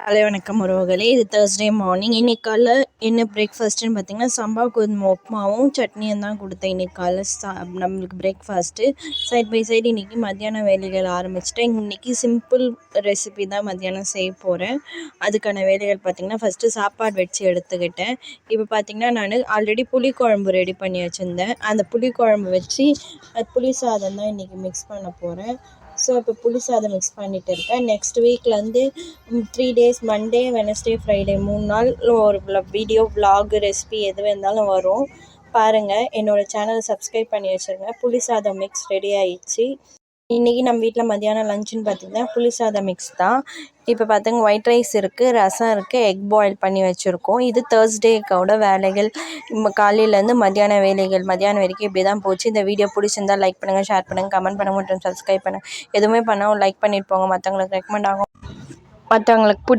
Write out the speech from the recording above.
Hello வணக்கம் உறவுகளே. இது Thursday மார்னிங். இன்னைக்கு காலைல என்ன பிரேக்ஃபாஸ்ட்டுன்னு பார்த்தீங்கன்னா, சம்பா கோதுமை உப்புமாவும் சட்னியும் தான் கொடுத்தேன். இன்னைக்கு காலைல நம்மளுக்கு பிரேக்ஃபாஸ்ட்டு. சைட் பை சைடு இன்றைக்கி மத்தியான வேலைகள் ஆரம்பிச்சிட்டேன். இன்றைக்கி சிம்பிள் ரெசிபி தான் மத்தியானம் செய்ய போகிறேன். அதுக்கான வேலைகள் பார்த்திங்கன்னா, ஃபஸ்ட்டு சாப்பாடு வச்சு எடுத்துக்கிட்டேன். இப்போ பார்த்திங்கன்னா, நான் ஆல்ரெடி புளிக்குழம்பு ரெடி பண்ணி வச்சுருந்தேன். அந்த புளிக்குழம்பு வச்சு புளி சாதம் தான் இன்றைக்கி மிக்ஸ் பண்ண போகிறேன். ஸோ இப்போ புளி சாதம் மிக்ஸ் பண்ணிகிட்டு இருக்கேன். நெக்ஸ்ட் வீக்லேருந்து 3 டேஸ் மண்டே, வெனஸ்டே, ஃப்ரைடே 3 நாள் ஒரு வீடியோ, விலாக், ரெசிபி எது இருந்தாலும் வரும். பாருங்கள். என்னோடய சேனலை சப்ஸ்கிரைப் பண்ணி வச்சுருங்க. புளி சாதம் மிக்ஸ் ரெடி ஆகிடுச்சு. இன்றைக்கி நம்ம வீட்டில் மத்தியானம் லஞ்சுன்னு பார்த்திங்கன்னா புளி சாதம் மிக்ஸ் தான். இப்போ பார்த்திங்க ஒயிட் ரைஸ் இருக்குது, ரசம் இருக்குது, எக் பாயில் பண்ணி வச்சுருக்கோம். இது தேர்ஸ்டேக்கோட வேலைகள். காலையிலேருந்து மத்தியான வேலைகள் மத்தியானம் வரைக்கும் இப்படி தான் போச்சு. இந்த வீடியோ பிடிச்சிருந்தால் லைக் பண்ணுங்கள், ஷேர் பண்ணுங்கள், கமெண்ட் பண்ணுங்கள் மற்றும் சப்ஸ்கிரைப் பண்ணுங்கள். எதுவுமே பண்ணால் லைக் பண்ணிட்டு போங்க. மற்றவங்களுக்கு ரெக்கமெண்ட் ஆகும், மற்றவங்களுக்கு பிடிக்கும்.